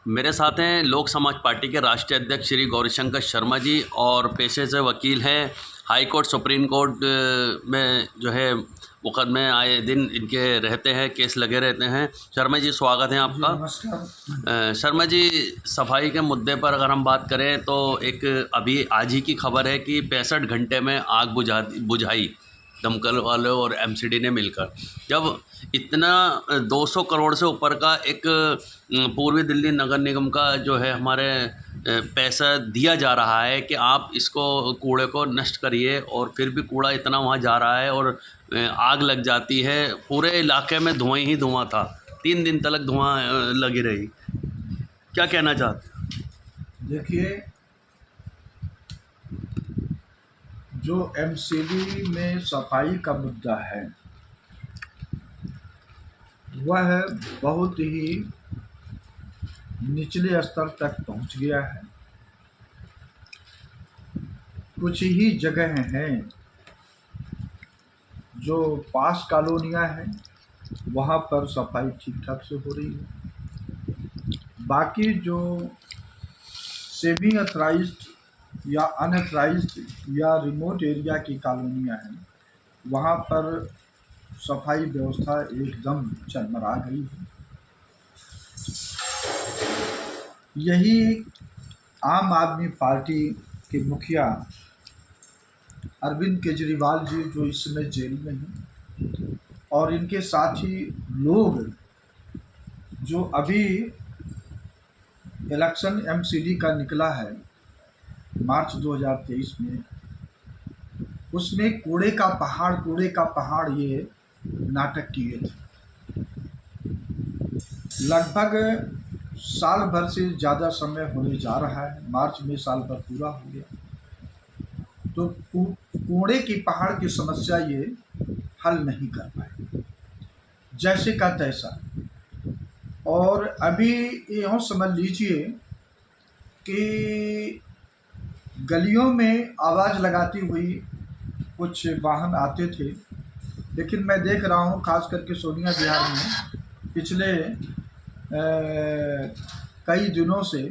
मेरे साथ हैं लोक समाज पार्टी के राष्ट्रीय अध्यक्ष श्री गौरीशंकर शर्मा जी और पेशे से वकील हैं। हाई कोर्ट सुप्रीम कोर्ट में जो है मुकदमे आए दिन इनके रहते हैं, केस लगे रहते हैं। शर्मा जी स्वागत है आपका। नमस्कार। शर्मा जी, सफाई के मुद्दे पर अगर हम बात करें तो एक अभी आज ही की खबर है कि 65 घंटे में आग बुझाई दमकल वालों और एमसीडी ने मिलकर। जब इतना 200 करोड़ से ऊपर का एक पूर्वी दिल्ली नगर निगम का जो है हमारे पैसा दिया जा रहा है कि आप इसको कूड़े को नष्ट करिए, और फिर भी कूड़ा इतना वहाँ जा रहा है और आग लग जाती है। पूरे इलाके में धुआं ही धुआं था, 3 दिन तक धुआं लगी रही। क्या कहना चाहते हैं? देखिए, जो एमसीडी में सफाई का मुद्दा है वह बहुत ही निचले स्तर तक पहुंच गया है। कुछ ही जगह हैं जो पास कॉलोनियां हैं, वहां पर सफाई ठीक ठाक से हो रही है। बाकी जो सेमी अथराइज्ड या अनअथराइज्ड या रिमोट एरिया की कॉलोनियां हैं, वहाँ पर सफाई व्यवस्था एकदम चरमरा गई है। यही आम आदमी पार्टी के मुखिया अरविंद केजरीवाल जी, जो इस समय जेल में हैं, और इनके साथ ही लोग जो अभी इलेक्शन एमसीडी का निकला है मार्च 2023 में, उसमें कूड़े का पहाड़ ये नाटक किए थे। लगभग साल भर से ज़्यादा समय होने जा रहा है, मार्च में साल भर पूरा हो गया, तो कूड़े की पहाड़ की समस्या ये हल नहीं कर पाए, जैसे का तैसा। और अभी यूँ समझ लीजिए कि गलियों में आवाज़ लगाती हुई कुछ वाहन आते थे, लेकिन मैं देख रहा हूँ खास करके सोनिया विहार में पिछले कई दिनों से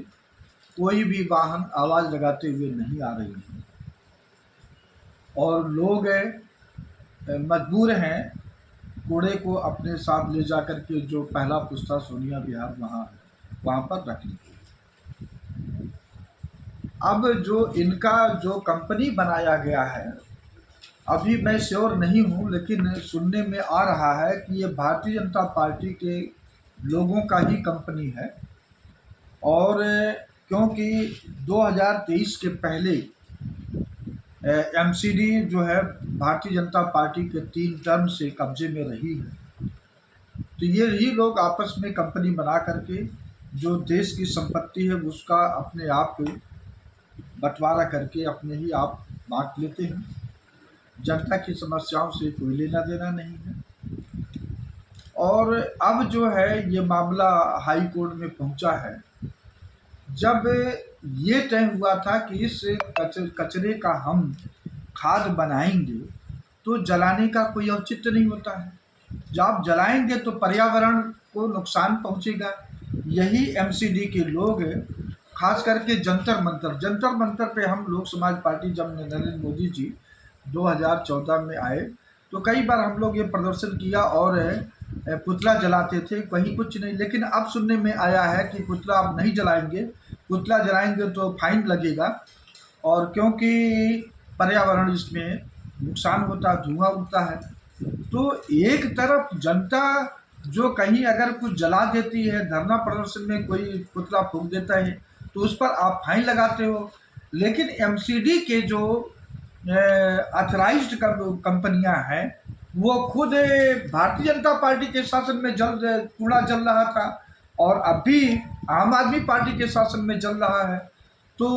कोई भी वाहन आवाज़ लगाते हुए नहीं आ रही है, और लोग मजबूर हैं कूड़े को अपने साथ ले जा कर के जो पहला पुस्ता सोनिया विहार वहाँ पर रख ली। अब जो इनका जो कंपनी बनाया गया है, अभी मैं श्योर नहीं हूँ, लेकिन सुनने में आ रहा है कि ये भारतीय जनता पार्टी के लोगों का ही कंपनी है। और क्योंकि 2023 के पहले एमसीडी जो है भारतीय जनता पार्टी के 3 टर्म से कब्जे में रही है, तो ये ही लोग आपस में कंपनी बना करके जो देश की संपत्ति है उसका अपने आप बंटवारा करके अपने ही आप बांट लेते हैं। जनता की समस्याओं से कोई लेना देना नहीं है। और अब जो है ये मामला हाई कोर्ट में पहुंचा है। जब ये तय हुआ था कि इस कचरे का हम खाद बनाएंगे तो जलाने का कोई औचित्य नहीं होता है। जब आप जलाएंगे तो पर्यावरण को नुकसान पहुंचेगा। यही एमसीडी के लोग खास करके जंतर मंतर पे हम लोक समाज पार्टी, जब नरेंद्र मोदी जी 2014 में आए तो कई बार हम लोग ये प्रदर्शन किया और पुतला जलाते थे, कहीं कुछ नहीं। लेकिन अब सुनने में आया है कि पुतला अब नहीं जलाएंगे, पुतला जलाएंगे तो फाइन लगेगा, और क्योंकि पर्यावरण इसमें नुकसान होता है, धुआं उठता है। तो एक तरफ जनता जो कहीं अगर कुछ जला देती है, धरना प्रदर्शन में कोई पुतला फूंक देता है, तो उस पर आप फाइन लगाते हो। लेकिन एमसीडी के जो अथराइज्ड कंपनियां हैं, वो खुद भारतीय जनता पार्टी के शासन में कूड़ा जल रहा था, और अब भी आम आदमी पार्टी के शासन में जल रहा है, तो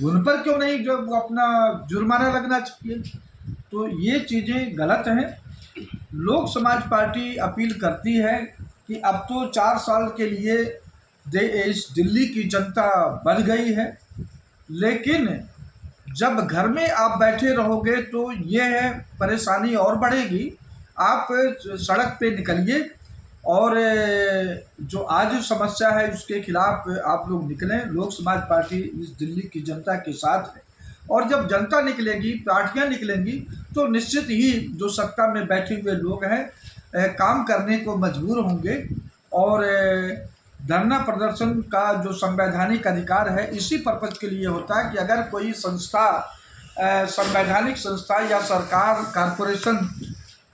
उन पर क्यों नहीं जो अपना जुर्माना लगना चाहिए। तो ये चीज़ें गलत हैं। लोक समाज पार्टी अपील करती है कि अब तो 4 साल के लिए इस दिल्ली की जनता बढ़ गई है, लेकिन जब घर में आप बैठे रहोगे तो ये परेशानी और बढ़ेगी। आप सड़क पे निकलिए, और जो आज समस्या है उसके खिलाफ आप लोग निकलें। लोक समाज पार्टी इस दिल्ली की जनता के साथ है, और जब जनता निकलेगी, पार्टियां निकलेंगी, तो निश्चित ही जो सत्ता में बैठे हुए लोग हैं काम करने को मजबूर होंगे। और धरना प्रदर्शन का जो संवैधानिक अधिकार है इसी पर्पज के लिए होता है कि अगर कोई संस्था, संवैधानिक संस्था या सरकार, कॉरपोरेशन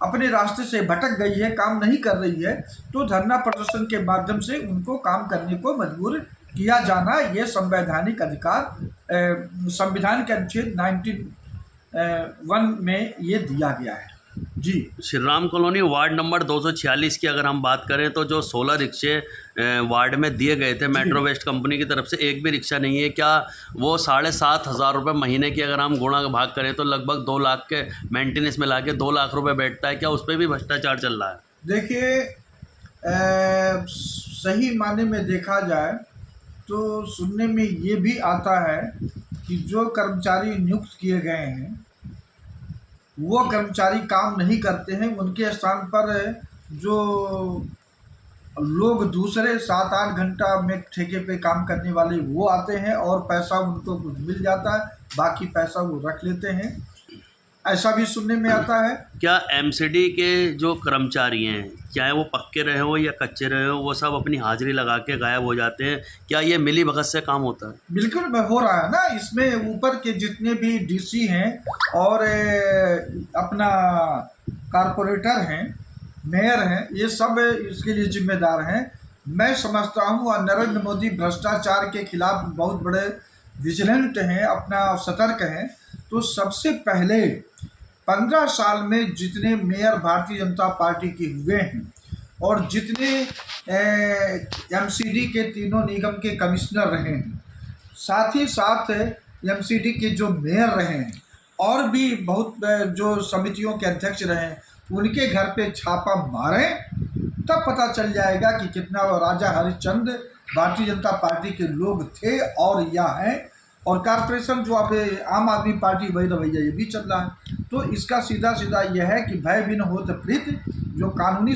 अपने रास्ते से भटक गई है, काम नहीं कर रही है, तो धरना प्रदर्शन के माध्यम से उनको काम करने को मजबूर किया जाना, ये संवैधानिक अधिकार संविधान के अनुच्छेद 91 में ये दिया गया है। जी, Shri Ram colony ward number 246 की अगर हम बात करें तो जो 16 रिक्शे वार्ड में दिए गए थे मेट्रो वेस्ट कंपनी की तरफ से, एक भी रिक्शा नहीं है। क्या वो 7,500 रुपये महीने की अगर हम गुणा भाग करें तो लगभग 2 लाख के मेंटेनेंस में ला के 2 लाख रुपये बैठता है। क्या उस पर भी भ्रष्टाचार चल रहा है? देखिए सही माने में देखा जाए तो सुनने में ये भी आता है कि जो कर्मचारी नियुक्त किए गए हैं वो कर्मचारी काम नहीं करते हैं, उनके स्थान पर जो लोग दूसरे 7-8 घंटा में ठेके पे काम करने वाले वो आते हैं और पैसा उनको कुछ मिल जाता है, बाकी पैसा वो रख लेते हैं, ऐसा भी सुनने में आता है। क्या एमसीडी के जो कर्मचारी हैं, चाहे वो पक्के रहे हो या कच्चे रहे हो, वो सब अपनी हाजिरी लगा के गायब हो जाते हैं? क्या ये मिली भगत से काम होता है? बिल्कुल हो रहा है ना। इसमें ऊपर के जितने भी डीसी हैं और अपना कारपोरेटर हैं, मेयर हैं, ये सब इसके लिए जिम्मेदार हैं। मैं समझता हूँ और नरेंद्र मोदी भ्रष्टाचार के खिलाफ बहुत बड़े विजिलेंट हैं, अपना सतर्क हैं। तो सबसे पहले 15 साल में जितने मेयर भारतीय जनता पार्टी के हुए हैं और जितने एमसीडी के तीनों निगम के कमिश्नर रहे हैं, साथ ही साथ एमसीडी के जो मेयर रहे हैं और भी बहुत जो समितियों के अध्यक्ष रहे हैं, उनके घर पे छापा मारें, तब पता चल जाएगा कि कितना राजा हरिश्चंद्र भारतीय जनता पार्टी के लोग थे और या हैं। और कारपोरेशन जो अब आम आदमी पार्टी वही रवैया ये भी चल रहा है। तो इसका सीधा सीधा यह है कि भय बिन होत प्रीत, जो कानूनी